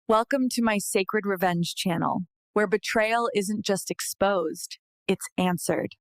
Welcome to my Sacred Revenge channel, where betrayal isn't just exposed, it's answered.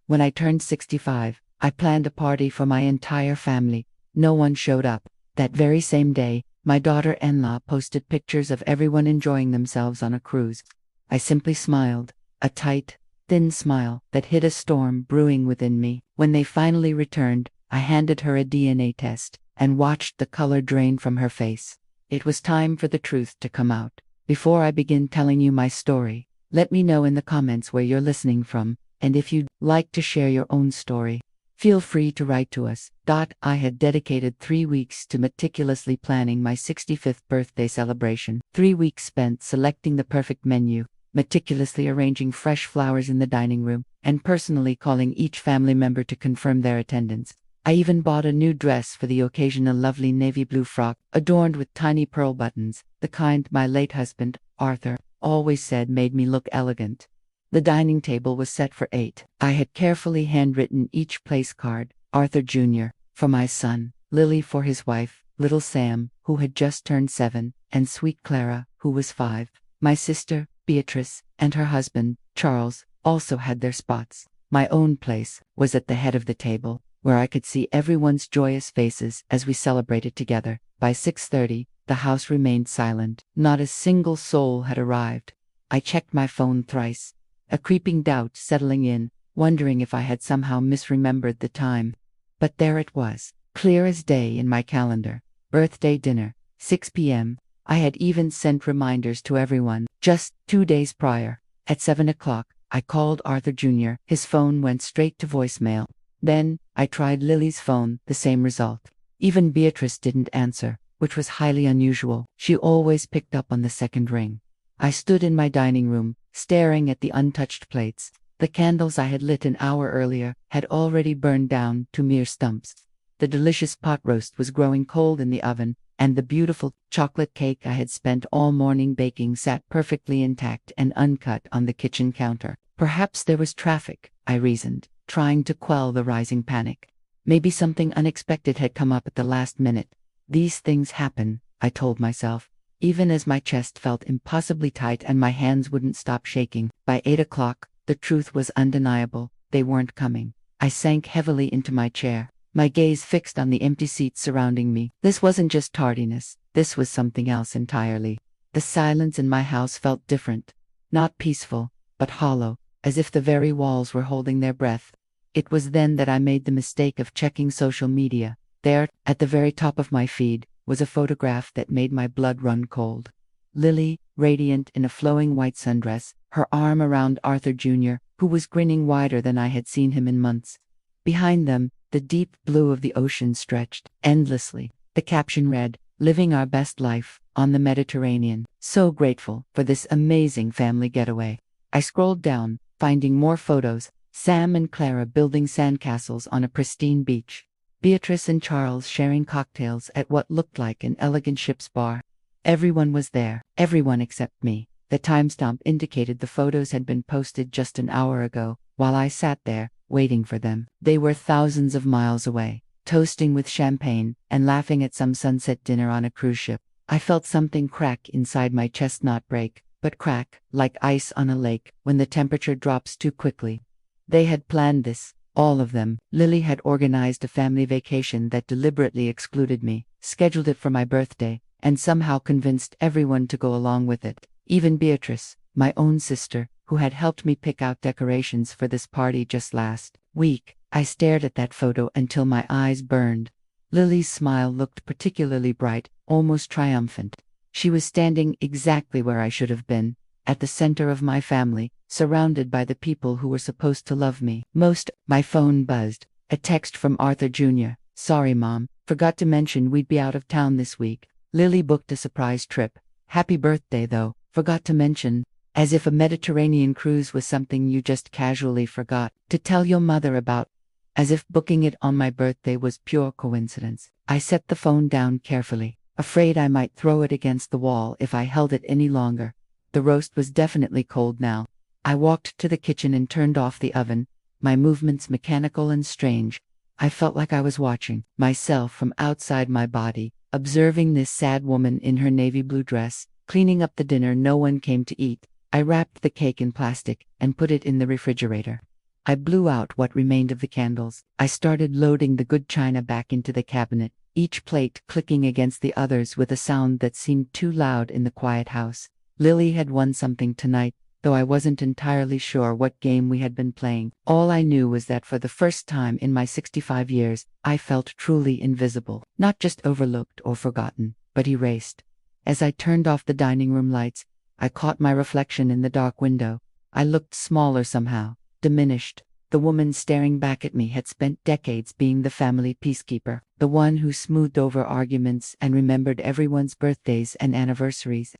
When I turned 65, I planned a party for my entire family. No one showed up. That very same day, my daughter-in-law posted pictures of everyone enjoying themselves on a cruise. I simply smiled, a tight, thin smile that hid a storm brewing within me. When they finally returned, I handed her a DNA test and watched the color drain from her face. It was time for the truth to come out. Before I begin telling you my story, let me know in the comments where you're listening from, and if you'd like to share your own story, feel free to write to us. I had dedicated 3 weeks to meticulously planning my 65th birthday celebration. 3 weeks spent selecting the perfect menu, meticulously arranging fresh flowers in the dining room, and personally calling each family member to confirm their attendance. I even bought a new dress for the occasion, a lovely navy blue frock, adorned with tiny pearl buttons, the kind my late husband, Arthur, always said made me look elegant. The dining table was set for 8. I had carefully handwritten each place card: Arthur Jr. for my son, Lily for his wife, little Sam, who had just turned 7, and sweet Clara, who was 5. My sister, Beatrice, and her husband, Charles, also had their spots. My own place was at the head of the table, where I could see everyone's joyous faces as we celebrated together. By 6:30, the house remained silent. Not a single soul had arrived. I checked my phone thrice, a creeping doubt settling in, wondering if I had somehow misremembered the time. But there it was, clear as day in my calendar. Birthday dinner, 6 p.m. I had even sent reminders to everyone. Just 2 days prior, at 7 o'clock, I called Arthur Jr. His phone went straight to voicemail. Then, I tried Lily's phone, the same result. Even Beatrice didn't answer, which was highly unusual. She always picked up on the second ring. I stood in my dining room, staring at the untouched plates. The candles I had lit an hour earlier had already burned down to mere stumps. The delicious pot roast was growing cold in the oven, and the beautiful chocolate cake I had spent all morning baking sat perfectly intact and uncut on the kitchen counter. Perhaps there was traffic, I reasoned, trying to quell the rising panic. Maybe something unexpected had come up at the last minute. These things happen, I told myself, even as my chest felt impossibly tight and my hands wouldn't stop shaking. By 8 o'clock, the truth was undeniable. They weren't coming. I sank heavily into my chair, my gaze fixed on the empty seats surrounding me. This wasn't just tardiness. This was something else entirely. The silence in my house felt different. Not peaceful, but hollow, as if the very walls were holding their breath. It was then that I made the mistake of checking social media. There, at the very top of my feed, was a photograph that made my blood run cold. Lily, radiant in a flowing white sundress, her arm around Arthur Jr., who was grinning wider than I had seen him in months. Behind them, the deep blue of the ocean stretched endlessly. The caption read, "Living our best life on the Mediterranean. So grateful for this amazing family getaway." I scrolled down, finding more photos: Sam and Clara building sandcastles on a pristine beach, Beatrice and Charles sharing cocktails at what looked like an elegant ship's bar. Everyone was there, everyone except me. The timestamp indicated the photos had been posted just an hour ago, while I sat there, waiting for them. They were thousands of miles away, toasting with champagne and laughing at some sunset dinner on a cruise ship. I felt something crack inside my chest, not break, but crack, like ice on a lake when the temperature drops too quickly. They had planned this, all of them. Lily had organized a family vacation that deliberately excluded me, scheduled it for my birthday, and somehow convinced everyone to go along with it. Even Beatrice, my own sister, who had helped me pick out decorations for this party just last week. I stared at that photo until my eyes burned. Lily's smile looked particularly bright, almost triumphant. She was standing exactly where I should have been, at the center of my family, surrounded by the people who were supposed to love me most. My phone buzzed. A text from Arthur Jr. "Sorry, Mom. Forgot to mention we'd be out of town this week. Lily booked a surprise trip. Happy birthday, though. Forgot to mention." As if a Mediterranean cruise was something you just casually forgot to tell your mother about. As if booking it on my birthday was pure coincidence. I set the phone down carefully, afraid I might throw it against the wall if I held it any longer. The roast was definitely cold now. I walked to the kitchen and turned off the oven, my movements mechanical and strange. I felt like I was watching myself from outside my body, Observing this sad woman in her navy blue dress, cleaning up the dinner no one came to eat, I wrapped the cake in plastic and put it in the refrigerator. I blew out what remained of the candles. I started loading the good china back into the cabinet, each plate clicking against the others with a sound that seemed too loud in the quiet house. Lily had won something tonight, though I wasn't entirely sure what game we had been playing. All I knew was that for the first time in my 65 years, I felt truly invisible, not just overlooked or forgotten, but erased. As I turned off the dining room lights, I caught my reflection in the dark window. I looked smaller somehow, diminished. The woman staring back at me had spent decades being the family peacekeeper, the one who smoothed over arguments and remembered everyone's birthdays and anniversaries.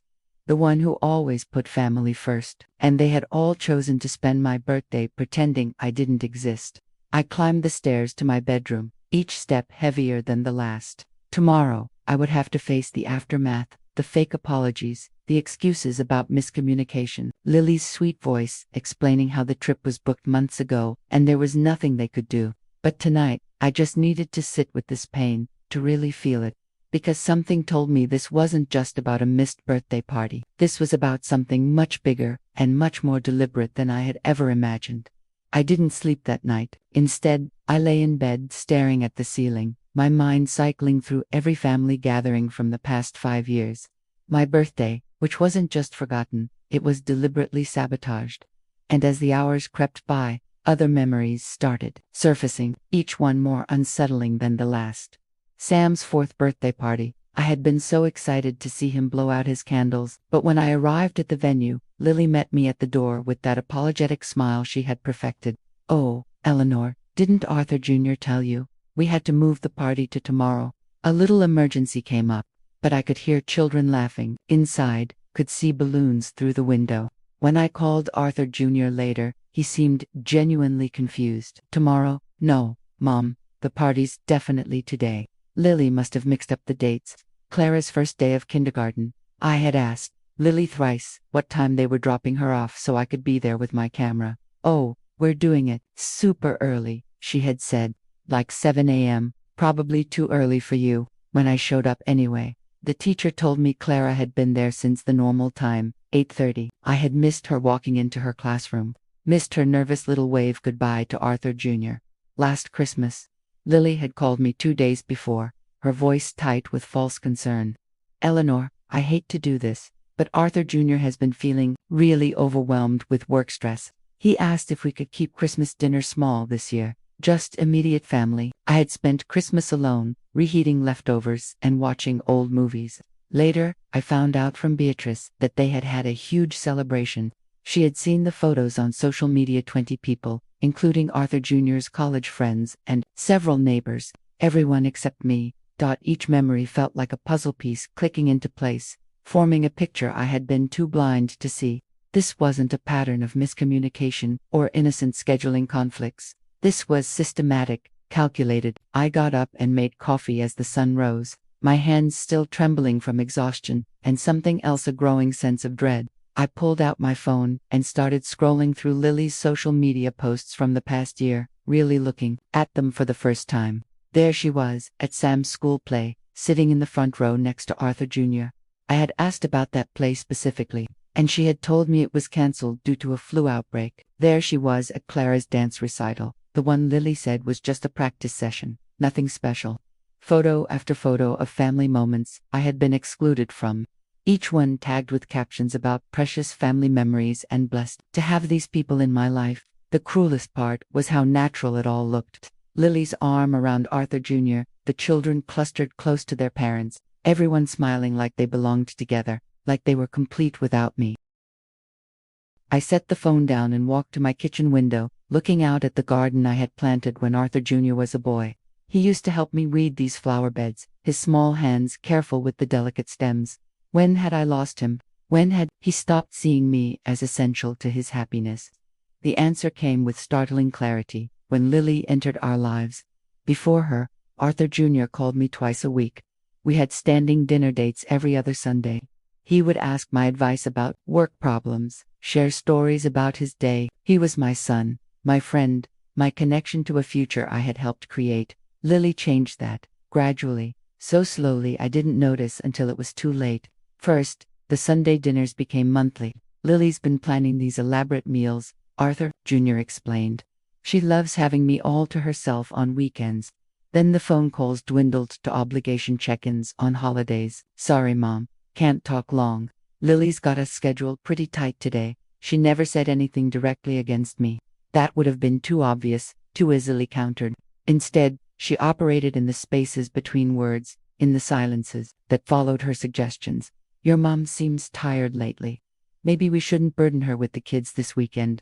The one who always put family first, and they had all chosen to spend my birthday pretending I didn't exist. I climbed the stairs to my bedroom, each step heavier than the last. Tomorrow, I would have to face the aftermath, the fake apologies, the excuses about miscommunication, Lily's sweet voice explaining how the trip was booked months ago and there was nothing they could do. But tonight, I just needed to sit with this pain, to really feel it. Because something told me this wasn't just about a missed birthday party. This was about something much bigger and much more deliberate than I had ever imagined. I didn't sleep that night. Instead, I lay in bed staring at the ceiling, my mind cycling through every family gathering from the past 5 years. My birthday, which wasn't just forgotten, it was deliberately sabotaged. And as the hours crept by, other memories started surfacing, each one more unsettling than the last. Sam's 4th birthday party. I had been so excited to see him blow out his candles, but when I arrived at the venue, Lily met me at the door with that apologetic smile she had perfected. "Oh, Eleanor, didn't Arthur Jr. tell you? We had to move the party to tomorrow. A little emergency came up." But I could hear children laughing. Inside, could see balloons through the window. When I called Arthur Jr. later, he seemed genuinely confused. "Tomorrow? No, Mom, the party's definitely today." Lily must have mixed up the dates. Clara's first day of kindergarten. I had asked Lily thrice what time they were dropping her off so I could be there with my camera. "Oh, we're doing it super early," she had said. "Like 7 a.m., probably too early for you." When I showed up anyway, the teacher told me Clara had been there since the normal time, 8:30. I had missed her walking into her classroom, missed her nervous little wave goodbye to Arthur Jr. Last Christmas, Lily had called me 2 days before, her voice tight with false concern. "Eleanor, I hate to do this, but Arthur Jr. has been feeling really overwhelmed with work stress. He asked if we could keep Christmas dinner small this year, just immediate family." I had spent Christmas alone, reheating leftovers and watching old movies. Later, I found out from Beatrice that they had had a huge celebration. She had seen the photos on social media. 20 people, including Arthur Jr.'s college friends and several neighbors, everyone except me. Each memory felt like a puzzle piece clicking into place, forming a picture I had been too blind to see. This wasn't a pattern of miscommunication or innocent scheduling conflicts. This was systematic, calculated. I got up and made coffee as the sun rose, my hands still trembling from exhaustion, and something else, a growing sense of dread. I pulled out my phone and started scrolling through Lily's social media posts from the past year, really looking at them for the first time. There she was, at Sam's school play, sitting in the front row next to Arthur Jr. I had asked about that play specifically, and she had told me it was cancelled due to a flu outbreak. There she was at Clara's dance recital, the one Lily said was just a practice session, nothing special. Photo after photo of family moments I had been excluded from, each one tagged with captions about precious family memories and blessed to have these people in my life. The cruelest part was how natural it all looked. Lily's arm around Arthur Jr., the children clustered close to their parents, everyone smiling like they belonged together, like they were complete without me. I set the phone down and walked to my kitchen window, looking out at the garden I had planted when Arthur Jr. was a boy. He used to help me weed these flower beds, his small hands careful with the delicate stems. When had I lost him? When had he stopped seeing me as essential to his happiness? The answer came with startling clarity when Lily entered our lives. Before her, Arthur Jr. called me twice a week. We had standing dinner dates every other Sunday. He would ask my advice about work problems, share stories about his day. He was my son, my friend, my connection to a future I had helped create. Lily changed that, gradually. So slowly I didn't notice until it was too late. First, the Sunday dinners became monthly. Lily's been planning these elaborate meals, Arthur Jr. explained. She loves having me all to herself on weekends. Then the phone calls dwindled to obligation check-ins on holidays. Sorry, Mom, can't talk long. Lily's got us scheduled pretty tight today. She never said anything directly against me. That would have been too obvious, too easily countered. Instead, she operated in the spaces between words, in the silences that followed her suggestions. Your mom seems tired lately. Maybe we shouldn't burden her with the kids this weekend.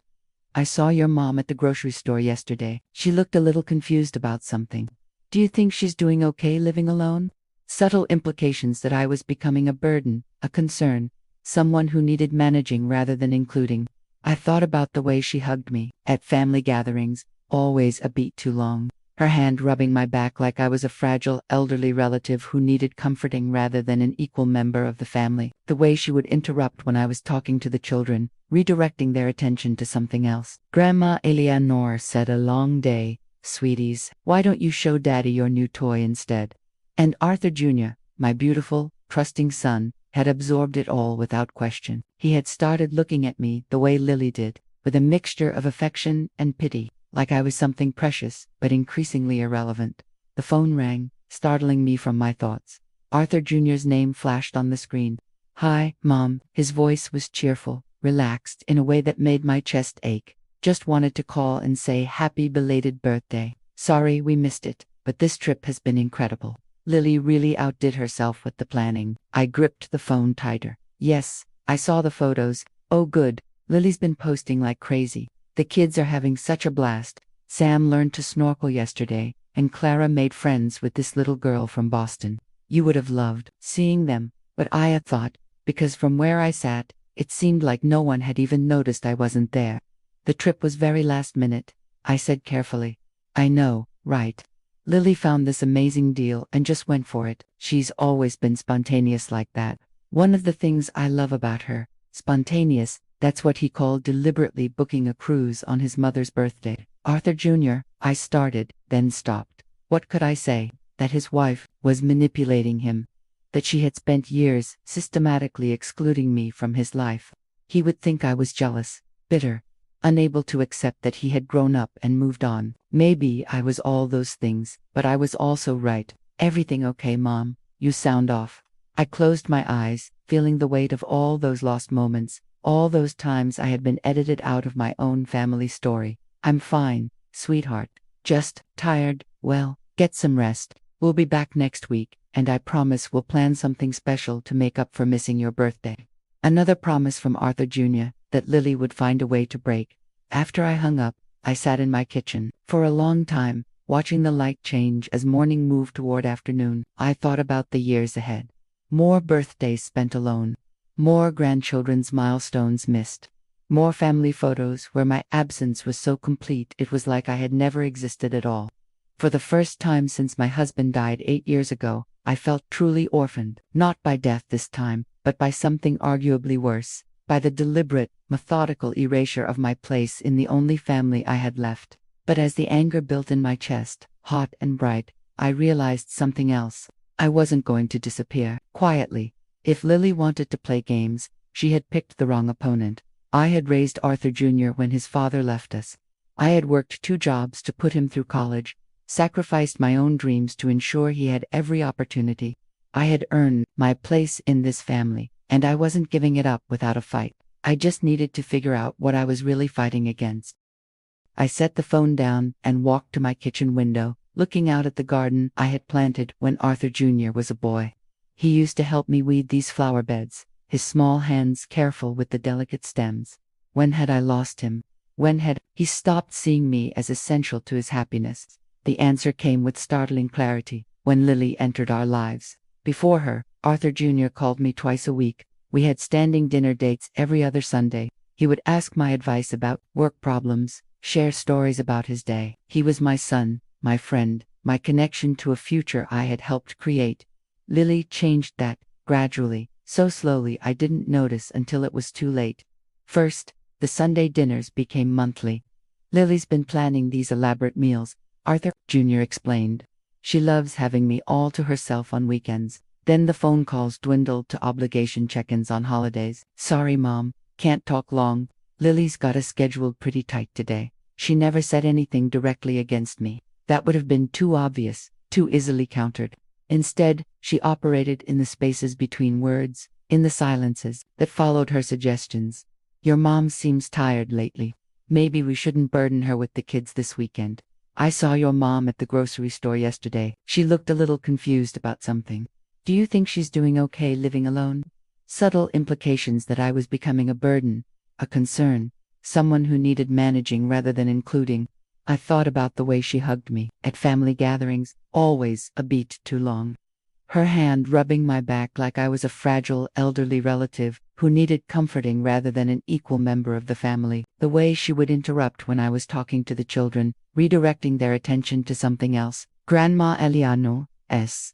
I saw your mom at the grocery store yesterday. She looked a little confused about something. Do you think she's doing okay living alone? Subtle implications that I was becoming a burden, a concern, someone who needed managing rather than including. I thought about the way she hugged me at family gatherings, always a beat too long. Her hand rubbing my back like I was a fragile, elderly relative who needed comforting rather than an equal member of the family. The way she would interrupt when I was talking to the children, redirecting their attention to something else. Grandma Eleanor said, a long day, sweeties. Why don't you show Daddy your new toy instead? And Arthur Jr., my beautiful, trusting son, had absorbed it all without question. He had started looking at me the way Lily did, with a mixture of affection and pity, like I was something precious, but increasingly irrelevant. The phone rang, startling me from my thoughts. Arthur Jr.'s name flashed on the screen. Hi, Mom. His voice was cheerful, relaxed in a way that made my chest ache. Just wanted to call and say happy belated birthday. Sorry we missed it, but this trip has been incredible. Lily really outdid herself with the planning. I gripped the phone tighter. Yes, I saw the photos. Oh good, Lily's been posting like crazy. The kids are having such a blast. Sam learned to snorkel yesterday, and Clara made friends with this little girl from Boston. You would have loved seeing them, but I thought, because from where I sat, it seemed like no one had even noticed I wasn't there. The trip was very last minute, I said carefully. I know, right? Lily found this amazing deal and just went for it. She's always been spontaneous like that. One of the things I love about her, spontaneous, that's what he called deliberately booking a cruise on his mother's birthday. Arthur Jr., I started, then stopped. What could I say? That his wife was manipulating him. That she had spent years systematically excluding me from his life. He would think I was jealous, bitter, unable to accept that he had grown up and moved on. Maybe I was all those things, but I was also right. Everything okay, Mom? You sound off. I closed my eyes, feeling the weight of all those lost moments, all those times I had been edited out of my own family story. I'm fine, sweetheart. Just tired. Well, get some rest. We'll be back next week, and I promise we'll plan something special to make up for missing your birthday. Another promise from Arthur Jr. that Lily would find a way to break. After I hung up, I sat in my kitchen for a long time, watching the light change as morning moved toward afternoon. I thought about the years ahead. More birthdays spent alone. More grandchildren's milestones missed. More family photos where my absence was so complete it was like I had never existed at all. For the first time since my husband died 8 years ago, I felt truly orphaned, not by death this time, but by something arguably worse, by the deliberate, methodical erasure of my place in the only family I had left. But as the anger built in my chest, hot and bright, I realized something else. I wasn't going to disappear quietly. If Lily wanted to play games, she had picked the wrong opponent. I had raised Arthur Jr. when his father left us. I had worked 2 jobs to put him through college, sacrificed my own dreams to ensure he had every opportunity. I had earned my place in this family, and I wasn't giving it up without a fight. I just needed to figure out what I was really fighting against. I set the phone down and walked to my kitchen window, looking out at the garden I had planted when Arthur Jr. was a boy. He used to help me weed these flower beds, his small hands careful with the delicate stems. When had I lost him? When had he stopped seeing me as essential to his happiness? The answer came with startling clarity when Lily entered our lives. Before her, Arthur Jr. called me twice a week. We had standing dinner dates every other Sunday. He would ask my advice about work problems, share stories about his day. He was my son, my friend, my connection to a future I had helped create. Lily changed that, gradually, so slowly I didn't notice until it was too late. First, the Sunday dinners became monthly. Lily's been planning these elaborate meals, Arthur Jr. explained. She loves having me all to herself on weekends. Then the phone calls dwindled to obligation check-ins on holidays. Sorry, Mom, can't talk long. Lily's got us scheduled pretty tight today. She never said anything directly against me. That would have been too obvious, too easily countered. Instead, she operated in the spaces between words, in the silences that followed her suggestions. Your mom seems tired lately. Maybe we shouldn't burden her with the kids this weekend. I saw your mom at the grocery store yesterday. She looked a little confused about something. Do you think she's doing okay living alone? Subtle implications that I was becoming a burden, a concern, someone who needed managing rather than including. I thought about the way she hugged me at family gatherings, always a beat too long. Her hand rubbing my back like I was a fragile elderly relative who needed comforting rather than an equal member of the family. The way she would interrupt when I was talking to the children, redirecting their attention to something else. Grandma Eliano, S.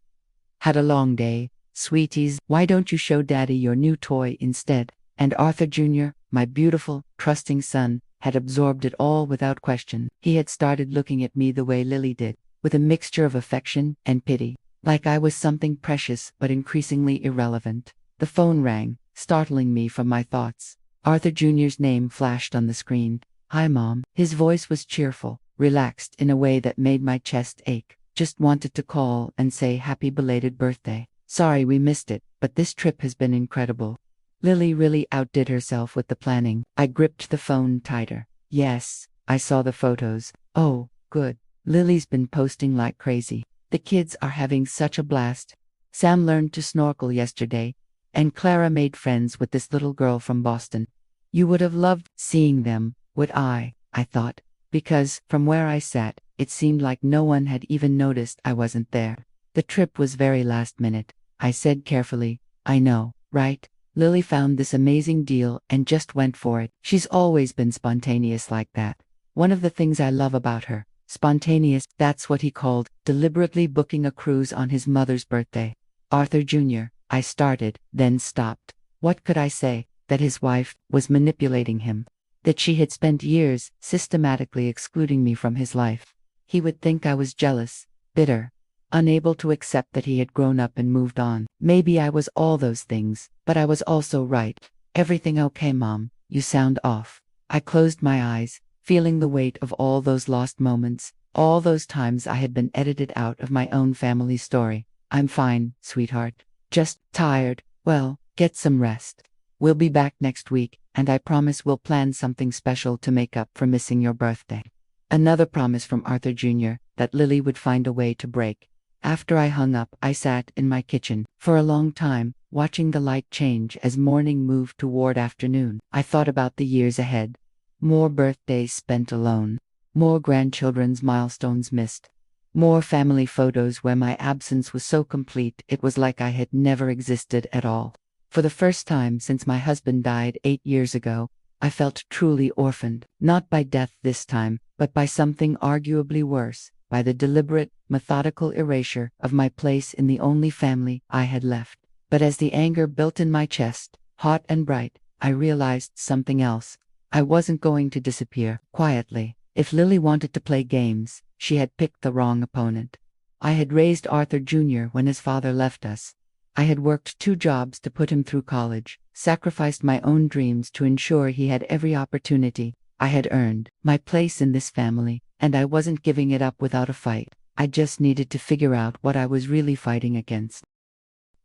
Had a long day. Sweeties, why don't you show Daddy your new toy instead? And Arthur Jr., my beautiful, trusting son, had absorbed it all without question. He had started looking at me the way Lily did, with a mixture of affection and pity, like I was something precious but increasingly irrelevant. The phone rang, startling me from my thoughts. Arthur Jr.'s name flashed on the screen. Hi, Mom. His voice was cheerful, relaxed in a way that made my chest ache. Just wanted to call and say happy belated birthday. Sorry we missed it, but this trip has been incredible. Lily really outdid herself with the planning. I gripped the phone tighter. Yes, I saw the photos. Oh, good. Lily's been posting like crazy. The kids are having such a blast. Sam learned to snorkel yesterday, and Clara made friends with this little girl from Boston. You would have loved seeing them, would I thought, because, from where I sat, it seemed like no one had even noticed I wasn't there. The trip was very last minute. I said carefully, I know, right? Lily found this amazing deal and just went for it. She's always been spontaneous like that. One of the things I love about her. Spontaneous, that's what he called, deliberately booking a cruise on his mother's birthday. Arthur Jr., I started, then stopped. What could I say? That his wife was manipulating him. That she had spent years systematically excluding me from his life. He would think I was jealous, bitter, unable to accept that he had grown up and moved on. Maybe I was all those things, but I was also right. Everything okay, Mom? You sound off. I closed my eyes, feeling the weight of all those lost moments, all those times I had been edited out of my own family story. I'm fine, sweetheart. Just tired. Well, get some rest. We'll be back next week, and I promise we'll plan something special to make up for missing your birthday. Another promise from Arthur Jr. that Lily would find a way to break. After I hung up, I sat in my kitchen for a long time, watching the light change as morning moved toward afternoon. I thought about the years ahead. More birthdays spent alone. More grandchildren's milestones missed. More family photos where my absence was so complete it was like I had never existed at all. For the first time since my husband died 8 years ago, I felt truly orphaned, not by death this time, but by something arguably worse, by the deliberate, methodical erasure of my place in the only family I had left. But as the anger built in my chest, hot and bright, I realized something else. I wasn't going to disappear quietly. If Lily wanted to play games, she had picked the wrong opponent. I had raised Arthur Jr. when his father left us. I had worked 2 jobs to put him through college, sacrificed my own dreams to ensure he had every opportunity. I had earned my place in this family, and I wasn't giving it up without a fight. I just needed to figure out what I was really fighting against.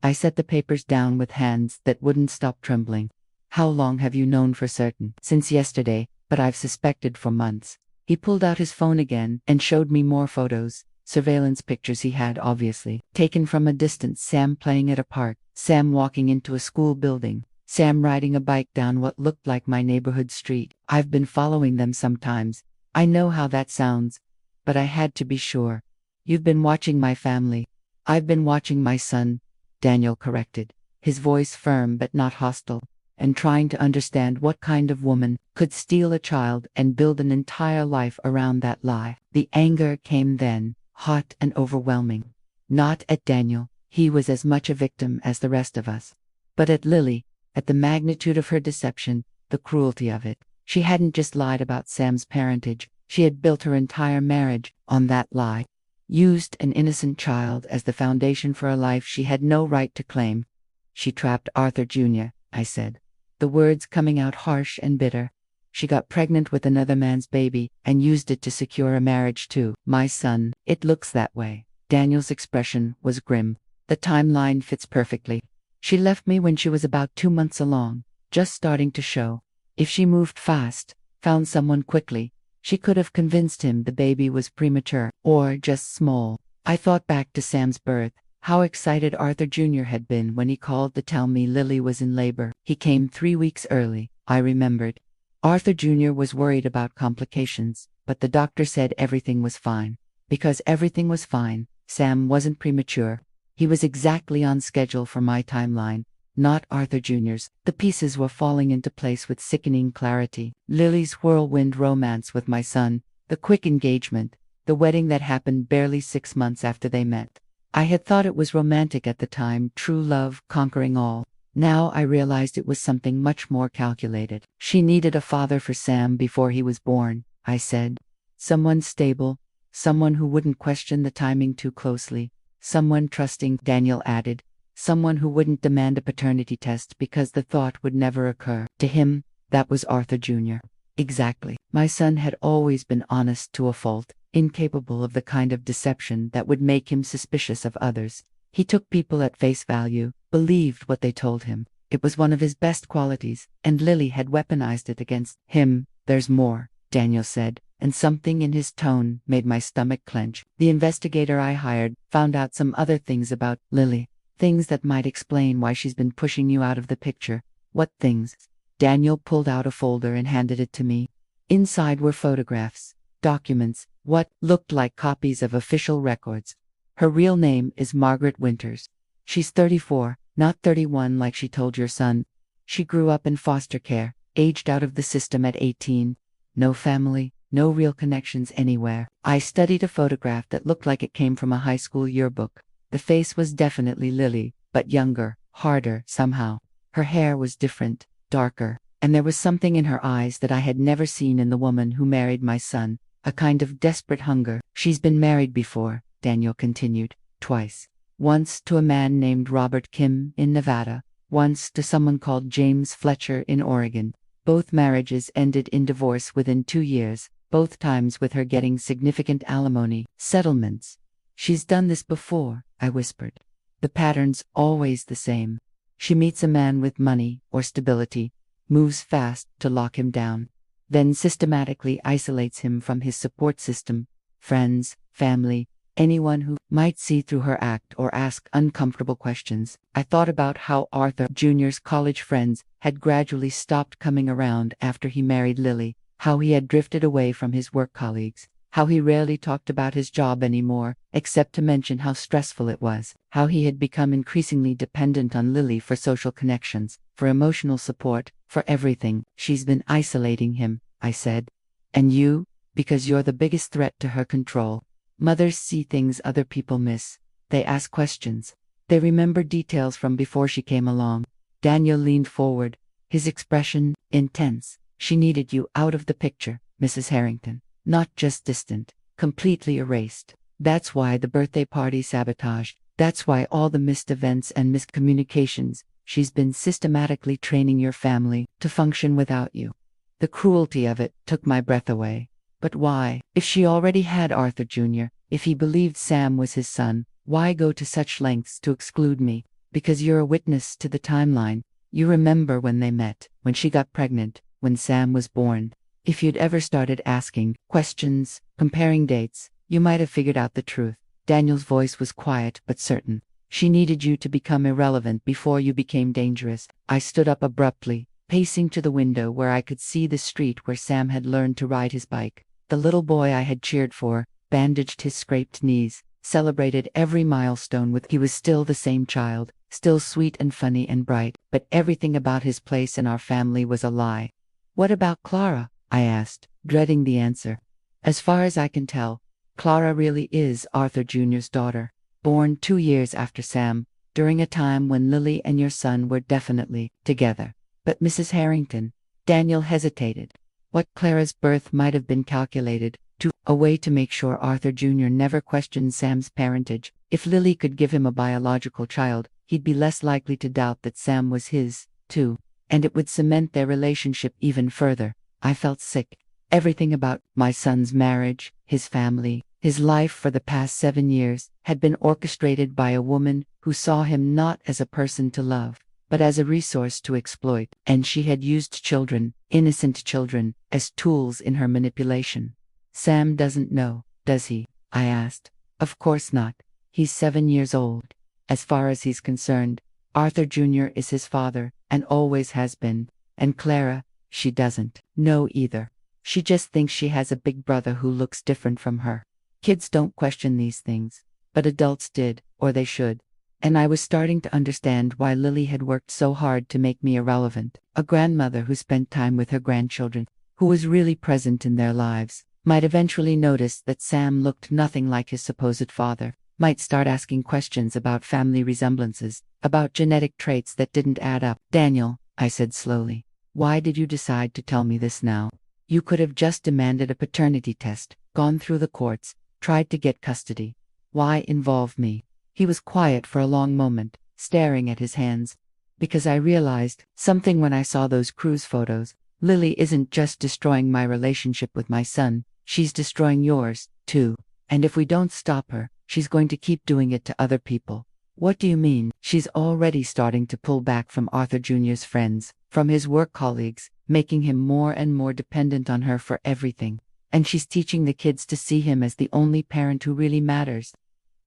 I set the papers down with hands that wouldn't stop trembling. How long have you known for certain? Since yesterday, but I've suspected for months. He pulled out his phone again and showed me more photos. Surveillance pictures he had obviously taken from a distance. Sam playing at a park, Sam walking into a school building, Sam riding a bike down what looked like my neighborhood street. I've been following them sometimes. I know how that sounds, but I had to be sure. You've been watching my family. I've been watching my son, Daniel corrected, his voice firm but not hostile, and trying to understand what kind of woman could steal a child and build an entire life around that lie. The anger came then, hot and overwhelming. Not at Daniel, he was as much a victim as the rest of us. But at Lily, at the magnitude of her deception, the cruelty of it. She hadn't just lied about Sam's parentage, she had built her entire marriage on that lie. Used an innocent child as the foundation for a life she had no right to claim. She trapped Arthur Jr., I said, the words coming out harsh and bitter. She got pregnant with another man's baby and used it to secure a marriage to my son. It looks that way. Daniel's expression was grim. The timeline fits perfectly. She left me when she was about 2 months along, just starting to show. If she moved fast, found someone quickly, she could have convinced him the baby was premature or just small. I thought back to Sam's birth, how excited Arthur Jr. had been when he called to tell me Lily was in labor. He came 3 weeks early, I remembered. Arthur Jr. was worried about complications, but the doctor said everything was fine. Because everything was fine, Sam wasn't premature. He was exactly on schedule for my timeline, not Arthur Jr.'s. The pieces were falling into place with sickening clarity. Lily's whirlwind romance with my son, the quick engagement, the wedding that happened barely 6 months after they met. I had thought it was romantic at the time, true love conquering all. Now I realized it was something much more calculated. She needed a father for Sam before he was born, I said. Someone stable, someone who wouldn't question the timing too closely, someone trusting, Daniel added, someone who wouldn't demand a paternity test because the thought would never occur. To him, that was Arthur Jr. Exactly. My son had always been honest to a fault, incapable of the kind of deception that would make him suspicious of others. He took people at face value, believed what they told him. It was one of his best qualities, and Lily had weaponized it against him. There's more, Daniel said, and something in his tone made my stomach clench. The investigator I hired found out some other things about Lily, things that might explain why she's been pushing you out of the picture. What things? Daniel pulled out a folder and handed it to me. Inside were photographs, documents, what looked like copies of official records. Her real name is Margaret Winters. She's 34, not 31 like she told your son. She grew up in foster care, aged out of the system at 18. No family, no real connections anywhere. I studied a photograph that looked like it came from a high school yearbook. The face was definitely Lily, but younger, harder somehow. Her hair was different, darker, and there was something in her eyes that I had never seen in the woman who married my son, a kind of desperate hunger. She's been married before, Daniel continued, twice. Once to a man named Robert Kim in Nevada, once to someone called James Fletcher in Oregon. Both marriages ended in divorce within 2 years, both times with her getting significant alimony settlements. She's done this before, I whispered. The pattern's always the same. She meets a man with money or stability, moves fast to lock him down, then systematically isolates him from his support system, friends, family, anyone who might see through her act or ask uncomfortable questions. I thought about how Arthur Jr.'s college friends had gradually stopped coming around after he married Lily, how he had drifted away from his work colleagues, how he rarely talked about his job anymore, except to mention how stressful it was, how he had become increasingly dependent on Lily for social connections, for emotional support, for everything. She's been isolating him, I said. And you? Because you're the biggest threat to her control. Mothers see things other people miss. They ask questions. They remember details from before she came along. Daniel leaned forward, his expression intense. She needed you out of the picture, Mrs. Harrington. Not just distant, completely erased. That's why the birthday party sabotaged. That's why all the missed events and miscommunications. She's been systematically training your family to function without you. The cruelty of it took my breath away. But why? If she already had Arthur Jr., if he believed Sam was his son, why go to such lengths to exclude me? Because you're a witness to the timeline. You remember when they met, when she got pregnant, when Sam was born. If you'd ever started asking questions, comparing dates, you might have figured out the truth. Daniel's voice was quiet but certain. She needed you to become irrelevant before you became dangerous. I stood up abruptly, pacing to the window where I could see the street where Sam had learned to ride his bike. The little boy I had cheered for, bandaged his scraped knees, celebrated every milestone with. He was still the same child, still sweet and funny and bright, but everything about his place in our family was a lie. What about Clara? I asked, dreading the answer. As far as I can tell, Clara really is Arthur Jr.'s daughter, born 2 years after Sam, during a time when Lily and your son were definitely together. But Mrs. Harrington, Daniel hesitated. What Clara's birth might have been calculated, 2. A way to make sure Arthur Jr. never questioned Sam's parentage. If Lily could give him a biological child, he'd be less likely to doubt that Sam was his, too. And it would cement their relationship even further. I felt sick. Everything about my son's marriage, his family, his life for the past 7 years had been orchestrated by a woman who saw him not as a person to love, but as a resource to exploit, and she had used children, innocent children, as tools in her manipulation. Sam doesn't know, does he? I asked. Of course not. He's 7 years old. As far as he's concerned, Arthur Jr. is his father, and always has been. And Clara, she doesn't know either. She just thinks she has a big brother who looks different from her. Kids don't question these things, but adults did, or they should. And I was starting to understand why Lily had worked so hard to make me irrelevant. A grandmother who spent time with her grandchildren, who was really present in their lives, might eventually notice that Sam looked nothing like his supposed father, might start asking questions about family resemblances, about genetic traits that didn't add up. Daniel, I said slowly, why did you decide to tell me this now? You could have just demanded a paternity test, gone through the courts, tried to get custody. Why involve me? He was quiet for a long moment, staring at his hands. Because I realized something when I saw those cruise photos. Lily isn't just destroying my relationship with my son, she's destroying yours, too. And if we don't stop her, she's going to keep doing it to other people. What do you mean? She's already starting to pull back from Arthur Jr.'s friends, from his work colleagues, making him more and more dependent on her for everything. And she's teaching the kids to see him as the only parent who really matters.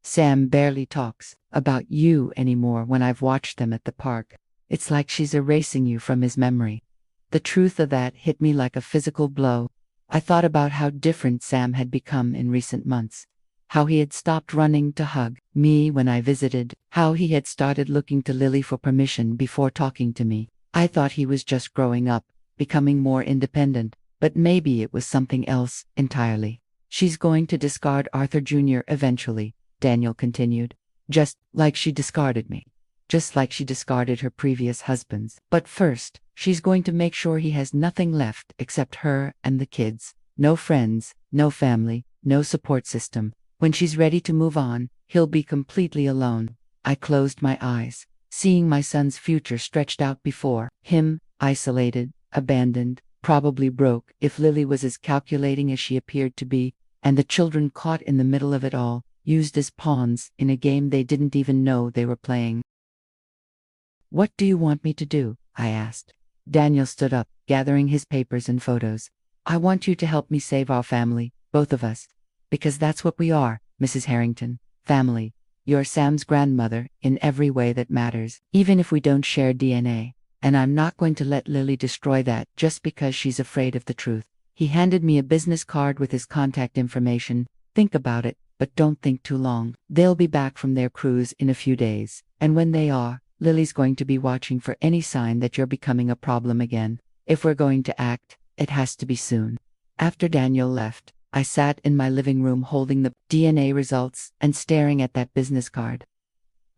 Sam barely talks about you anymore when I've watched them at the park. It's like she's erasing you from his memory. The truth of that hit me like a physical blow. I thought about how different Sam had become in recent months. How he had stopped running to hug me when I visited, how he had started looking to Lily for permission before talking to me. I thought he was just growing up, becoming more independent, but maybe it was something else entirely. She's going to discard Arthur Jr. eventually, Daniel continued, just like she discarded me. Just like she discarded her previous husbands. But first, she's going to make sure he has nothing left except her and the kids. No friends, no family, no support system. When she's ready to move on, he'll be completely alone. I closed my eyes, seeing my son's future stretched out before him, isolated, abandoned, probably broke if Lily was as calculating as she appeared to be, and the children caught in the middle of it all, used as pawns in a game they didn't even know they were playing. What do you want me to do? I asked. Daniel stood up, gathering his papers and photos. I want you to help me save our family, both of us. Because that's what we are, Mrs. Harrington. Family. You're Sam's grandmother, in every way that matters, even if we don't share DNA. And I'm not going to let Lily destroy that just because she's afraid of the truth. He handed me a business card with his contact information. Think about it, but don't think too long. They'll be back from their cruise in a few days. And when they are, Lily's going to be watching for any sign that you're becoming a problem again. If we're going to act, it has to be soon. After Daniel left, I sat in my living room holding the DNA results and staring at that business card.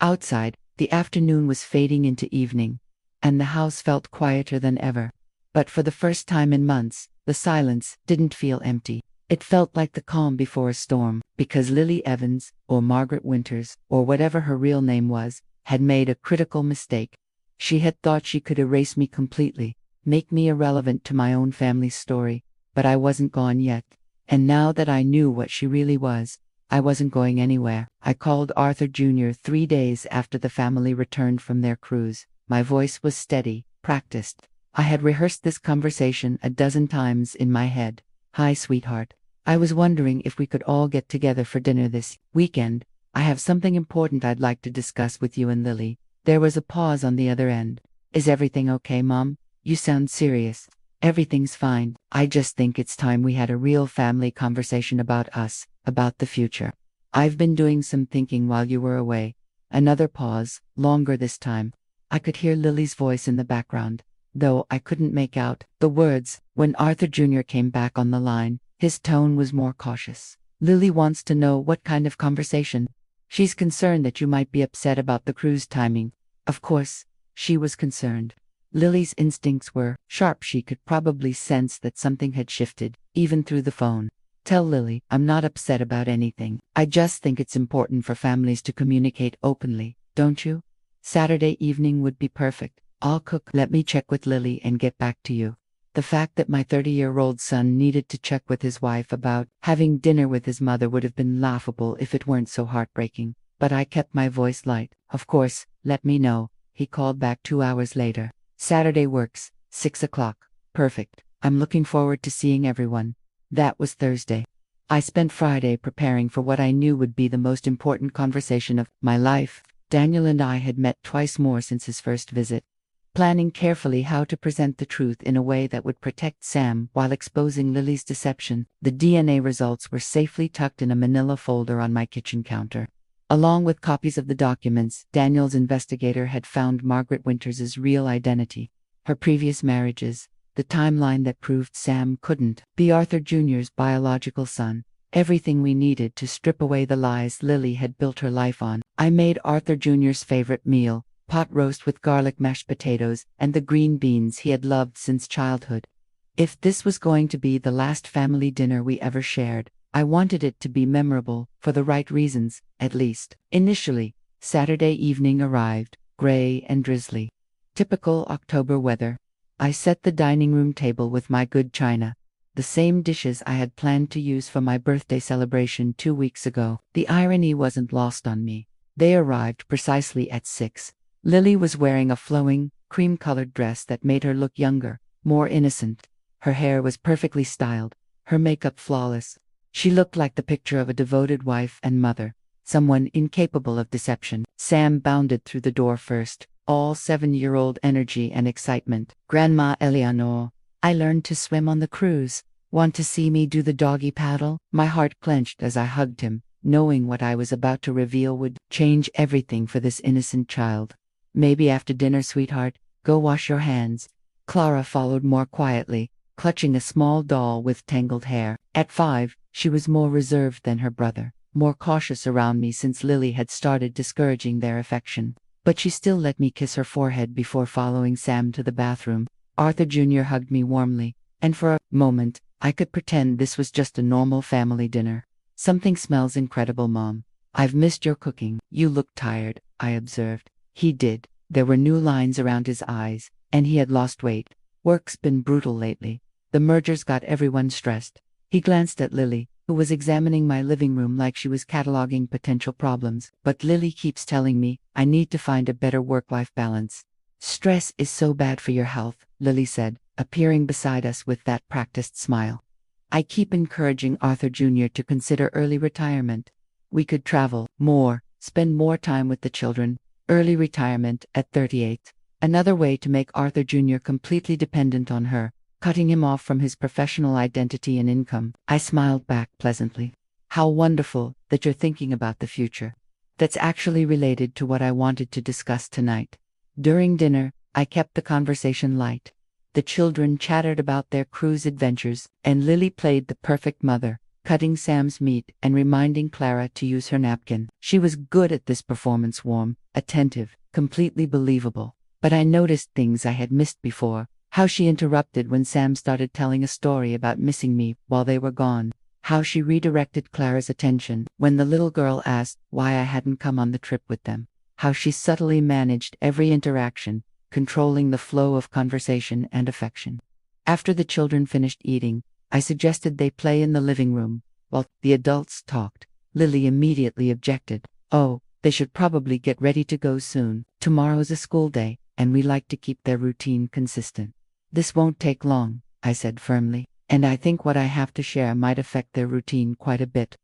Outside, the afternoon was fading into evening, and the house felt quieter than ever. But for the first time in months, the silence didn't feel empty. It felt like the calm before a storm, because Lily Evans, or Margaret Winters, or whatever her real name was, had made a critical mistake. She had thought she could erase me completely, make me irrelevant to my own family's story, but I wasn't gone yet. And now that I knew what she really was, I wasn't going anywhere. I called Arthur Jr. 3 days after the family returned from their cruise. My voice was steady, practiced. I had rehearsed this conversation a dozen times in my head. Hi, sweetheart. I was wondering if we could all get together for dinner this weekend. I have something important I'd like to discuss with you and Lily. There was a pause on the other end. Is everything okay, Mom? You sound serious. Everything's fine. I just think it's time we had a real family conversation about us, about the future. I've been doing some thinking while you were away. Another pause, longer this time. I could hear Lily's voice in the background, though I couldn't make out the words. When Arthur Jr. came back on the line, his tone was more cautious. Lily wants to know what kind of conversation. She's concerned that you might be upset about the cruise timing. Of course, she was concerned. Lily's instincts were sharp. She could probably sense that something had shifted, even through the phone. Tell Lily I'm not upset about anything. I just think it's important for families to communicate openly, don't you? Saturday evening would be perfect. I'll cook. Let me check with Lily and get back to you. The fact that my 30-year-old son needed to check with his wife about having dinner with his mother would have been laughable if it weren't so heartbreaking. But I kept my voice light. Of course, let me know. He called back 2 hours later. Saturday works. 6 o'clock. Perfect. I'm looking forward to seeing everyone. That was Thursday. I spent Friday preparing for what I knew would be the most important conversation of my life. Daniel and I had met twice more since his first visit, planning carefully how to present the truth in a way that would protect Sam while exposing Lily's deception. The DNA results were safely tucked in a manila folder on my kitchen counter. Along with copies of the documents, Daniel's investigator had found Margaret Winters's real identity, her previous marriages, the timeline that proved Sam couldn't be Arthur Jr.'s biological son. Everything we needed to strip away the lies Lily had built her life on. I made Arthur Jr.'s favorite meal, pot roast with garlic mashed potatoes and the green beans he had loved since childhood. If this was going to be the last family dinner we ever shared, I wanted it to be memorable, for the right reasons, at least. Initially, Saturday evening arrived, gray and drizzly. Typical October weather. I set the dining room table with my good china, the same dishes I had planned to use for my birthday celebration 2 weeks ago. The irony wasn't lost on me. They arrived precisely at 6. Lily was wearing a flowing, cream-colored dress that made her look younger, more innocent. Her hair was perfectly styled, her makeup flawless. She looked like the picture of a devoted wife and mother, someone incapable of deception. Sam bounded through the door first, all 7-year-old energy and excitement. "Grandma Eleanor, I learned to swim on the cruise. Want to see me do the doggy paddle?" My heart clenched as I hugged him, knowing what I was about to reveal would change everything for this innocent child. "Maybe after dinner, sweetheart. Go wash your hands." Clara followed more quietly, clutching a small doll with tangled hair. At 5, she was more reserved than her brother, more cautious around me since Lily had started discouraging their affection. But she still let me kiss her forehead before following Sam to the bathroom. Arthur Jr. hugged me warmly, and for a moment, I could pretend this was just a normal family dinner. "Something smells incredible, Mom. I've missed your cooking." "You look tired," I observed. He did. There were new lines around his eyes, and he had lost weight. "Work's been brutal lately. The mergers got everyone stressed." He glanced at Lily, who was examining my living room like she was cataloging potential problems. "But Lily keeps telling me I need to find a better work-life balance." "Stress is so bad for your health," Lily said, appearing beside us with that practiced smile. "I keep encouraging Arthur Jr. to consider early retirement. We could travel more, spend more time with the children. Early retirement at 38. Another way to make Arthur Jr. completely dependent on her, cutting him off from his professional identity and income." I smiled back pleasantly. "How wonderful that you're thinking about the future. That's actually related to what I wanted to discuss tonight." During dinner, I kept the conversation light. The children chattered about their cruise adventures, and Lily played the perfect mother, cutting Sam's meat and reminding Clara to use her napkin. She was good at this performance, warm, attentive, completely believable. But I noticed things I had missed before. How she interrupted when Sam started telling a story about missing me while they were gone. How she redirected Clara's attention when the little girl asked why I hadn't come on the trip with them. How she subtly managed every interaction, controlling the flow of conversation and affection. After the children finished eating, I suggested they play in the living room, while the adults talked. Lily immediately objected. "Oh, they should probably get ready to go soon. Tomorrow's a school day, and we like to keep their routine consistent." "This won't take long," I said firmly, "and I think what I have to share might affect their routine quite a bit."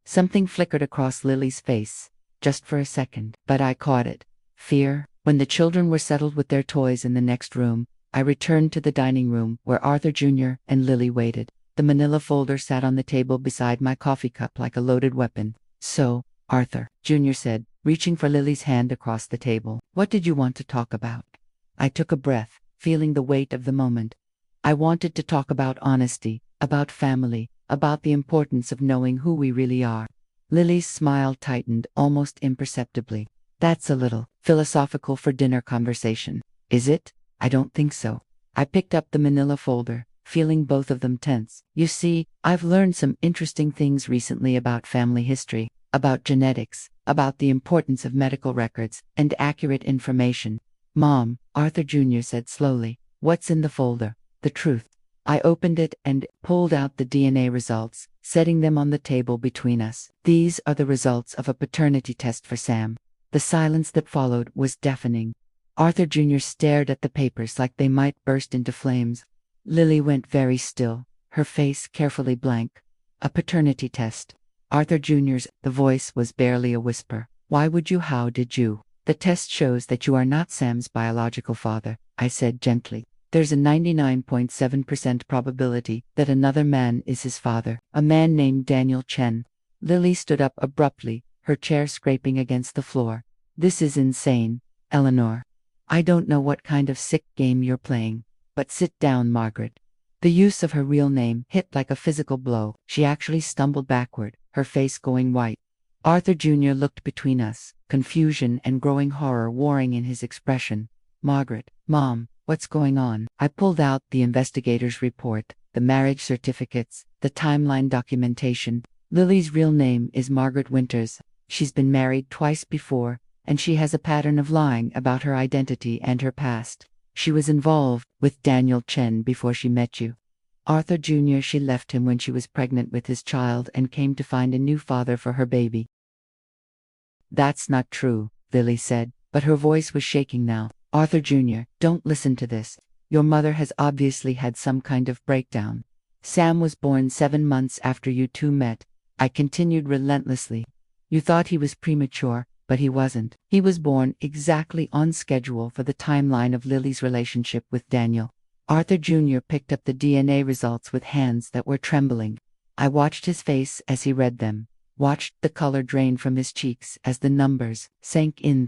Something flickered across Lily's face, just for a second, but I caught it. Fear. When the children were settled with their toys in the next room, I returned to the dining room where Arthur Jr. and Lily waited. The manila folder sat on the table beside my coffee cup like a loaded weapon. "So, Arthur," Jr. said, reaching for Lily's hand across the table, "what did you want to talk about?" I took a breath, feeling the weight of the moment. I wanted to talk about honesty, about family, about the importance of knowing who we really are. Lily's smile tightened almost imperceptibly. "That's a little philosophical for dinner conversation, is it?" "I don't think so." I picked up the manila folder, feeling both of them tense. You see, I've learned some interesting things recently about family history, about genetics, about the importance of medical records, and accurate information. Mom, Arthur Jr. said slowly, what's in the folder? The truth. I opened it and pulled out the DNA results, setting them on the table between us. These are the results of a paternity test for Sam. The silence that followed was deafening. Arthur Jr. stared at the papers like they might burst into flames. Lily went very still, her face carefully blank. A paternity test. Arthur Jr.'s, the voice was barely a whisper. Why would you? How did you? The test shows that you are not Sam's biological father, I said gently. There's a 99.7% probability that another man is his father, a man named Daniel Chen. Lily stood up abruptly, her chair scraping against the floor. This is insane, Eleanor. I don't know what kind of sick game you're playing, but sit down, Margaret. The use of her real name hit like a physical blow. She actually stumbled backward, her face going white. Arthur Jr. looked between us, confusion and growing horror warring in his expression. Margaret, Mom, what's going on? I pulled out the investigator's report, the marriage certificates, the timeline documentation. Lily's real name is Margaret Winters. She's been married twice before, and she has a pattern of lying about her identity and her past. She was involved with Daniel Chen before she met you. Arthur Jr. She left him when she was pregnant with his child and came to find a new father for her baby. That's not true, Lily said, but her voice was shaking now. Arthur Jr., don't listen to this. Your mother has obviously had some kind of breakdown. Sam was born 7 months after you two met. I continued relentlessly. You thought he was premature, but he wasn't. He was born exactly on schedule for the timeline of Lily's relationship with Daniel. Arthur Jr. picked up the DNA results with hands that were trembling. I watched his face as he read them, watched the color drain from his cheeks as the numbers sank in.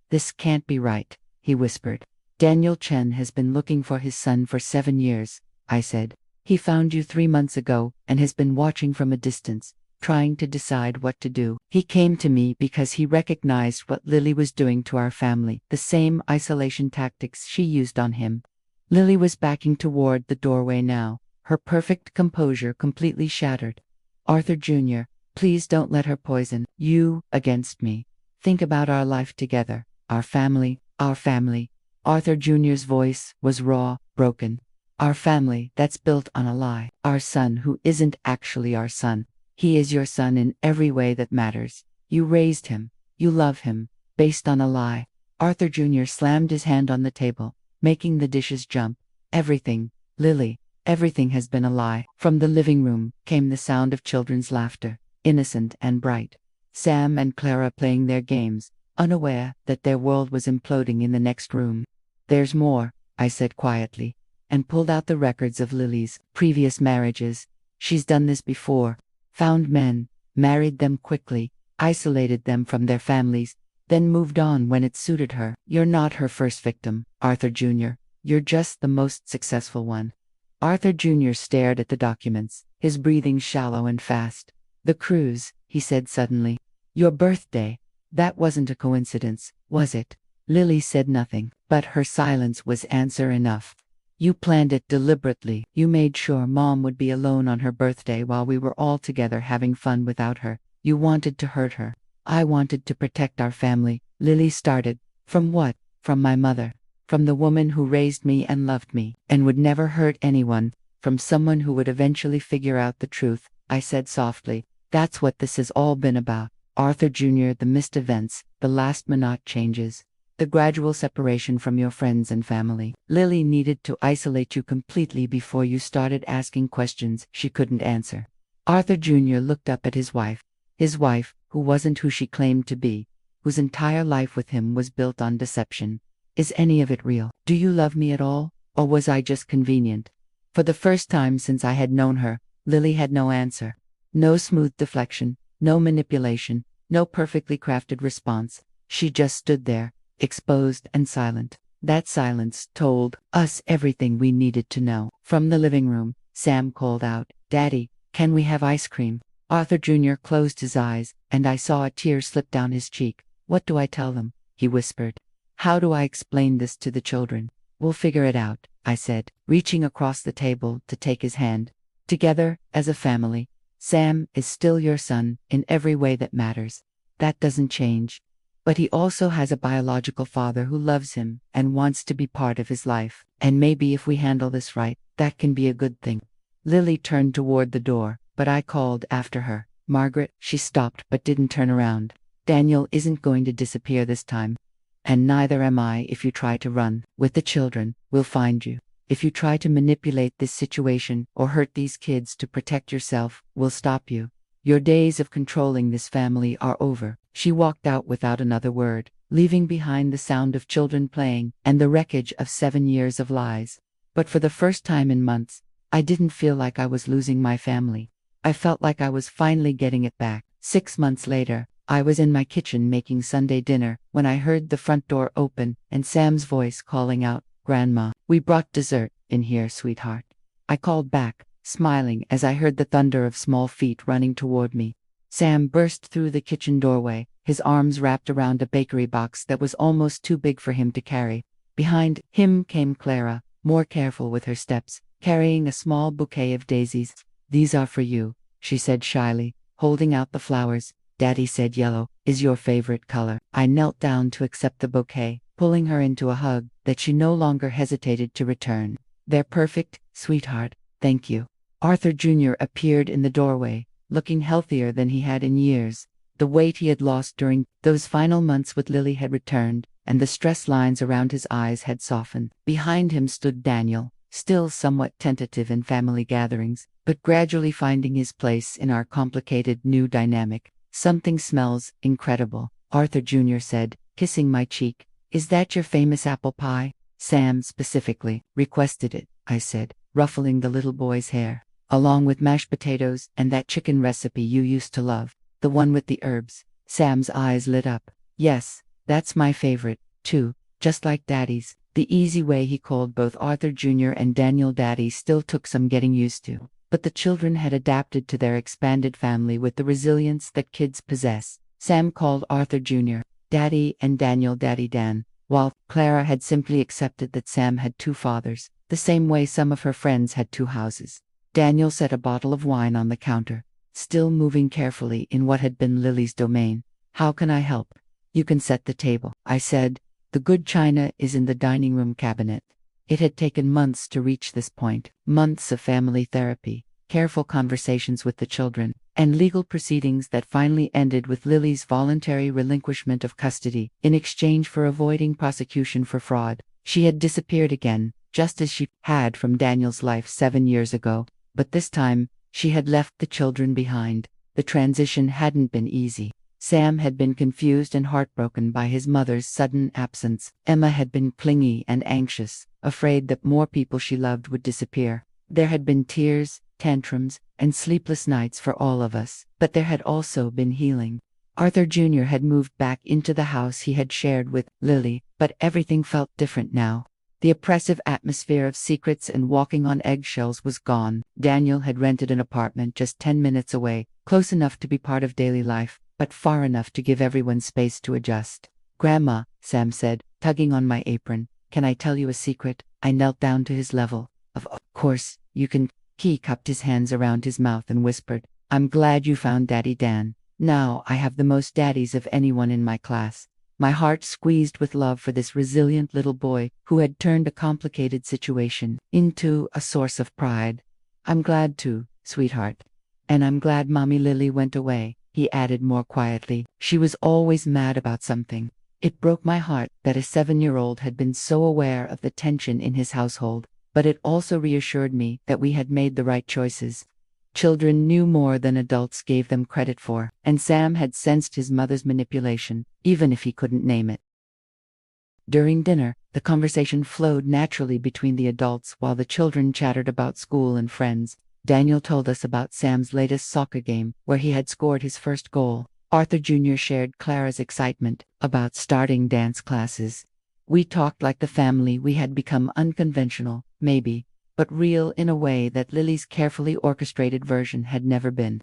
This can't be right, he whispered. Daniel Chen has been looking for his son for 7 years, I said. He found you 3 months ago and has been watching from a distance, trying to decide what to do. He came to me because he recognized what Lily was doing to our family, the same isolation tactics she used on him. Lily was backing toward the doorway now, her perfect composure completely shattered. Arthur Jr., please don't let her poison you against me. Think about our life together, our family, our family. Arthur Jr.'s voice was raw, broken. Our family that's built on a lie. Our son who isn't actually our son. He is your son in every way that matters. You raised him. You love him. Based on a lie. Arthur Jr. slammed his hand on the table, making the dishes jump. Everything, Lily, everything has been a lie. From the living room came the sound of children's laughter, innocent and bright. Sam and Clara playing their games, unaware that their world was imploding in the next room. There's more, I said quietly, and pulled out the records of Lily's previous marriages. She's done this before. Found men, married them quickly, isolated them from their families, then moved on when it suited her. You're not her first victim, Arthur Jr. You're just the most successful one. Arthur Jr. stared at the documents, his breathing shallow and fast. The cruise, he said suddenly. Your birthday. That wasn't a coincidence, was it? Lily said nothing, but her silence was answer enough. You planned it deliberately. You made sure Mom would be alone on her birthday while we were all together having fun without her. You wanted to hurt her. I wanted to protect our family. Lily started. From what? From my mother. From the woman who raised me and loved me, and would never hurt anyone. From someone who would eventually figure out the truth, I said softly. That's what this has all been about. Arthur Jr., the missed events, the last-minute changes. The gradual separation from your friends and family. Lily needed to isolate you completely before you started asking questions she couldn't answer. Arthur Jr. looked up at his wife, who wasn't who she claimed to be, whose entire life with him was built on deception. Is any of it real? Do you love me at all, or was I just convenient? For the first time since I had known her, Lily had no answer. No smooth deflection, no manipulation, no perfectly crafted response. She just stood there, exposed and silent. That silence told us everything we needed to know. From the living room, Sam called out, Daddy, can we have ice cream? Arthur Jr. closed his eyes, and I saw a tear slip down his cheek. What do I tell them? He whispered. How do I explain this to the children? We'll figure it out, I said, reaching across the table to take his hand. Together, as a family, Sam is still your son in every way that matters. That doesn't change. But he also has a biological father who loves him and wants to be part of his life. And maybe if we handle this right, that can be a good thing. Lily turned toward the door, but I called after her. Margaret. She stopped but didn't turn around. Daniel isn't going to disappear this time. And neither am I. If you try to run with the children, we'll find you. If you try to manipulate this situation or hurt these kids to protect yourself, we'll stop you. Your days of controlling this family are over. She walked out without another word, leaving behind the sound of children playing and the wreckage of 7 years of lies. But for the first time in months, I didn't feel like I was losing my family. I felt like I was finally getting it back. 6 months later, I was in my kitchen making Sunday dinner when I heard the front door open and Sam's voice calling out, "Grandma, we brought dessert in here, sweetheart." I called back, smiling as I heard the thunder of small feet running toward me. Sam burst through the kitchen doorway, his arms wrapped around a bakery box that was almost too big for him to carry. Behind him came Clara, more careful with her steps, carrying a small bouquet of daisies. "These are for you," she said shyly, holding out the flowers. "Daddy said yellow is your favorite color." I knelt down to accept the bouquet, pulling her into a hug that she no longer hesitated to return. "They're perfect, sweetheart. Thank you." Arthur Jr. appeared in the doorway, looking healthier than he had in years. The weight he had lost during those final months with Lily had returned, and the stress lines around his eyes had softened. Behind him stood Daniel, still somewhat tentative in family gatherings, but gradually finding his place in our complicated new dynamic. "Something smells incredible," Arthur Jr. said, kissing my cheek. "Is that your famous apple pie?" "Sam specifically requested it," I said, ruffling the little boy's hair. "Along with mashed potatoes and that chicken recipe you used to love, the one with the herbs." Sam's eyes lit up. "Yes, that's my favorite, too, just like Daddy's." The easy way he called both Arthur Jr. and Daniel Daddy still took some getting used to. But the children had adapted to their expanded family with the resilience that kids possess. Sam called Arthur Jr. Daddy and Daniel Daddy Dan, while Clara had simply accepted that Sam had two fathers, the same way some of her friends had two houses. Daniel set a bottle of wine on the counter, still moving carefully in what had been Lily's domain. "How can I help?" "You can set the table," I said. "The good china is in the dining room cabinet." It had taken months to reach this point, months of family therapy, careful conversations with the children, and legal proceedings that finally ended with Lily's voluntary relinquishment of custody in exchange for avoiding prosecution for fraud. She had disappeared again, just as she had from Daniel's life 7 years ago, but this time, she had left the children behind. The transition hadn't been easy. Sam had been confused and heartbroken by his mother's sudden absence. Emma had been clingy and anxious, afraid that more people she loved would disappear. There had been tears, tantrums, and sleepless nights for all of us, but there had also been healing. Arthur Jr. had moved back into the house he had shared with Lily, but everything felt different now. The oppressive atmosphere of secrets and walking on eggshells was gone. Daniel had rented an apartment just 10 minutes away, close enough to be part of daily life, but far enough to give everyone space to adjust. "Grandma," Sam said, tugging on my apron, "can I tell you a secret?" I knelt down to his level. Of course, you can." He cupped his hands around his mouth and whispered, "I'm glad you found Daddy Dan. Now I have the most daddies of anyone in my class." My heart squeezed with love for this resilient little boy who had turned a complicated situation into a source of pride. "I'm glad too, sweetheart. And I'm glad Mommy Lily went away," he added more quietly. "She was always mad about something." It broke my heart that a 7-year-old had been so aware of the tension in his household, but it also reassured me that we had made the right choices. Children knew more than adults gave them credit for, and Sam had sensed his mother's manipulation, even if he couldn't name it. During dinner, the conversation flowed naturally between the adults while the children chattered about school and friends. Daniel told us about Sam's latest soccer game, where he had scored his first goal. Arthur Jr. shared Clara's excitement about starting dance classes. We talked like the family we had become, unconventional, maybe, but real in a way that Lily's carefully orchestrated version had never been.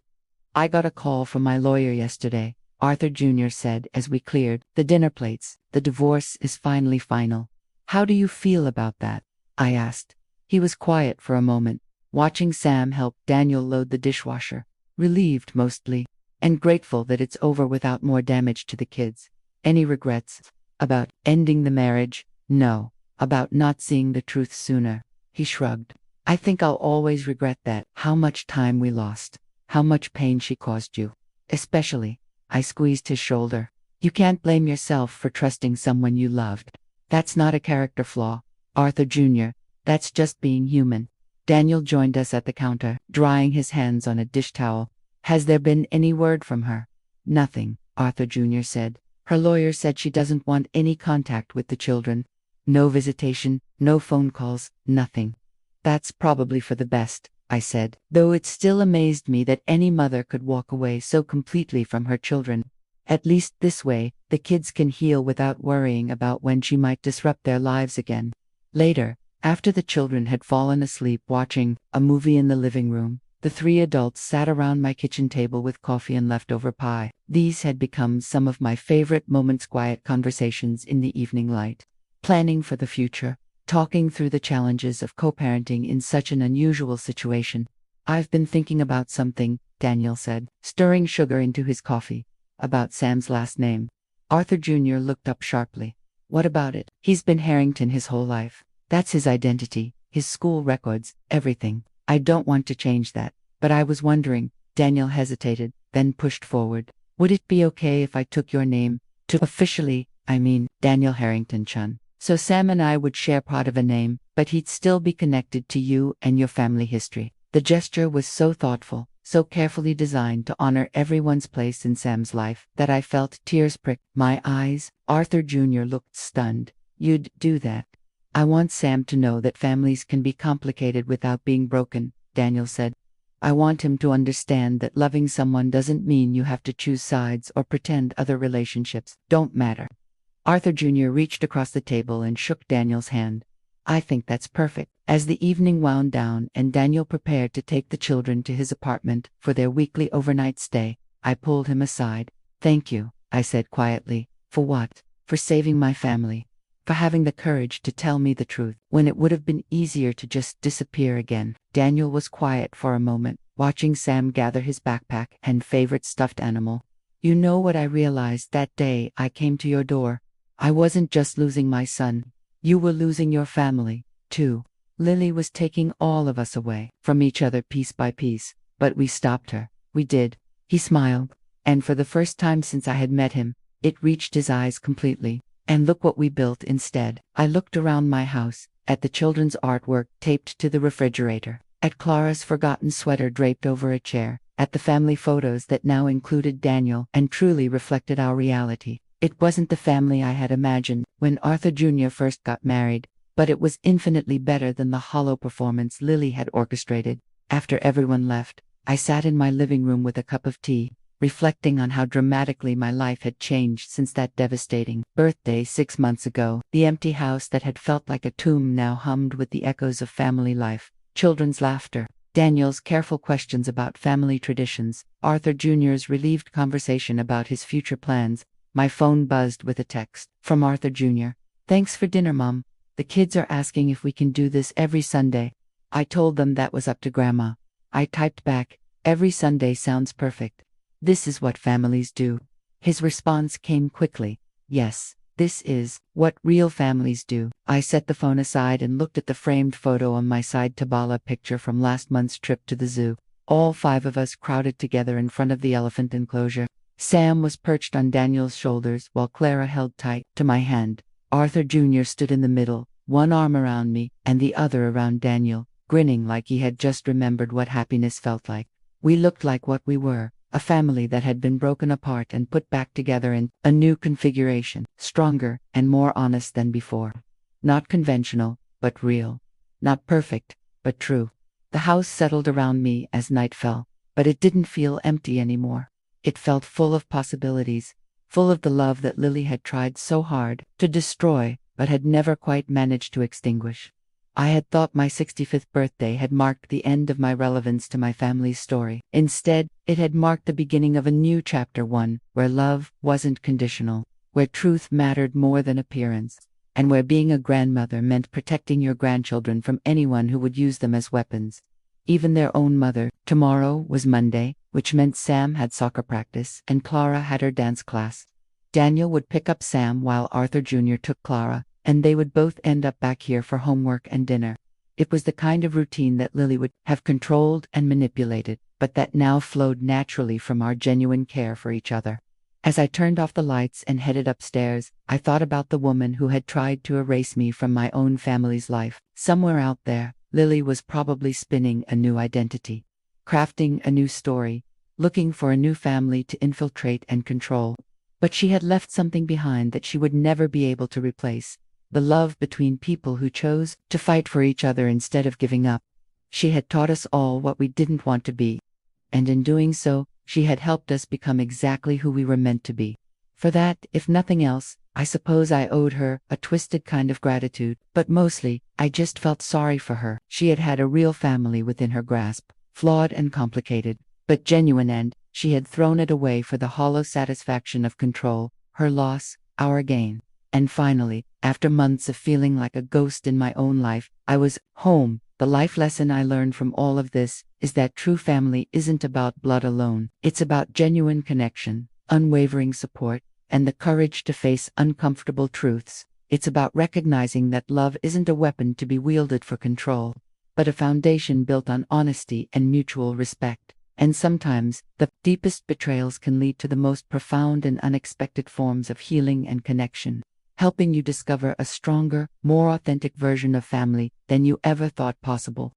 "I got a call from my lawyer yesterday," Arthur Jr. said as we cleared the dinner plates. "The divorce is finally final." "How do you feel about that?" I asked. He was quiet for a moment, watching Sam help Daniel load the dishwasher, relieved mostly, and grateful that it's over without more damage to the kids. Any regrets? About ending the marriage? No. About not seeing the truth sooner? He shrugged. I think I'll always regret that. How much time we lost. How much pain she caused you. Especially. I squeezed his shoulder. You can't blame yourself for trusting someone you loved. That's not a character flaw, Arthur Jr. That's just being human. Daniel joined us at the counter, drying his hands on a dish towel. Has there been any word from her? Nothing, Arthur Jr. said. Her lawyer said she doesn't want any contact with the children. No visitation, no phone calls, nothing. That's probably for the best, I said, though it still amazed me that any mother could walk away so completely from her children. At least this way, the kids can heal without worrying about when she might disrupt their lives again. Later, after the children had fallen asleep watching a movie in the living room, the three adults sat around my kitchen table with coffee and leftover pie. These had become some of my favorite moments, quiet conversations in the evening light. Planning for the future, talking through the challenges of co-parenting in such an unusual situation. I've been thinking about something, Daniel said, stirring sugar into his coffee. About Sam's last name. Arthur Jr. looked up sharply. What about it? He's been Harrington his whole life. That's his identity, his school records, everything. I don't want to change that, but I was wondering. Daniel hesitated, then pushed forward. Would it be okay if I took your name? To officially, Daniel Harrington Chun. So Sam and I would share part of a name, but he'd still be connected to you and your family history. The gesture was so thoughtful, so carefully designed to honor everyone's place in Sam's life, that I felt tears prick my eyes. Arthur Jr. looked stunned. You'd do that? I want Sam to know that families can be complicated without being broken, Daniel said. I want him to understand that loving someone doesn't mean you have to choose sides or pretend other relationships don't matter. Arthur Jr. reached across the table and shook Daniel's hand. I think that's perfect. As the evening wound down and Daniel prepared to take the children to his apartment for their weekly overnight stay, I pulled him aside. Thank you, I said quietly. For what? For saving my family. For having the courage to tell me the truth, when it would have been easier to just disappear again. Daniel was quiet for a moment, watching Sam gather his backpack and favorite stuffed animal. You know what I realized that day I came to your door? I wasn't just losing my son. You were losing your family, too. Lily was taking all of us away from each other piece by piece, but we stopped her. We did. He smiled, and for the first time since I had met him, it reached his eyes completely. And look what we built instead. I looked around my house, at the children's artwork taped to the refrigerator, at Clara's forgotten sweater draped over a chair, at the family photos that now included Daniel and truly reflected our reality. It wasn't the family I had imagined when Arthur Jr. first got married, but it was infinitely better than the hollow performance Lily had orchestrated. After everyone left, I sat in my living room with a cup of tea, reflecting on how dramatically my life had changed since that devastating birthday 6 months ago. The empty house that had felt like a tomb now hummed with the echoes of family life, children's laughter, Daniel's careful questions about family traditions, Arthur Jr.'s relieved conversation about his future plans. My phone buzzed with a text from Arthur Jr. Thanks for dinner, Mom. The kids are asking if we can do this every Sunday. I told them that was up to Grandma. I typed back, every Sunday sounds perfect. This is what families do. His response came quickly. Yes, this is what real families do. I set the phone aside and looked at the framed photo on my side table picture from last month's trip to the zoo. All 5 of us crowded together in front of the elephant enclosure. Sam was perched on Daniel's shoulders while Clara held tight to my hand. Arthur Jr. stood in the middle, one arm around me and the other around Daniel, grinning like he had just remembered what happiness felt like. We looked like what we were. A family that had been broken apart and put back together in a new configuration, stronger and more honest than before. Not conventional, but real. Not perfect, but true. The house settled around me as night fell, but it didn't feel empty anymore. It felt full of possibilities, full of the love that Lily had tried so hard to destroy, but had never quite managed to extinguish. I had thought my 65th birthday had marked the end of my relevance to my family's story. Instead, it had marked the beginning of a new chapter, one where love wasn't conditional, where truth mattered more than appearance. and where being a grandmother meant protecting your grandchildren from anyone who would use them as weapons. Even their own mother. Tomorrow was Monday, which meant Sam had soccer practice and Clara had her dance class. Daniel would pick up Sam while Arthur Jr. took Clara, and they would both end up back here for homework and dinner. It was the kind of routine that Lily would have controlled and manipulated, but that now flowed naturally from our genuine care for each other. As I turned off the lights and headed upstairs, I thought about the woman who had tried to erase me from my own family's life. Somewhere out there, Lily was probably spinning a new identity, crafting a new story, looking for a new family to infiltrate and control. But she had left something behind that she would never be able to replace: the love between people who chose to fight for each other instead of giving up. She had taught us all what we didn't want to be, and in doing so, she had helped us become exactly who we were meant to be. For that, if nothing else, I suppose I owed her a twisted kind of gratitude, but mostly, I just felt sorry for her. She had had a real family within her grasp, flawed and complicated, but genuine, and she had thrown it away for the hollow satisfaction of control, her loss, our gain. And finally, after months of feeling like a ghost in my own life, I was home. The life lesson I learned from all of this is that true family isn't about blood alone. It's about genuine connection, unwavering support, and the courage to face uncomfortable truths. It's about recognizing that love isn't a weapon to be wielded for control, but a foundation built on honesty and mutual respect. And sometimes, the deepest betrayals can lead to the most profound and unexpected forms of healing and connection, helping you discover a stronger, more authentic version of family than you ever thought possible.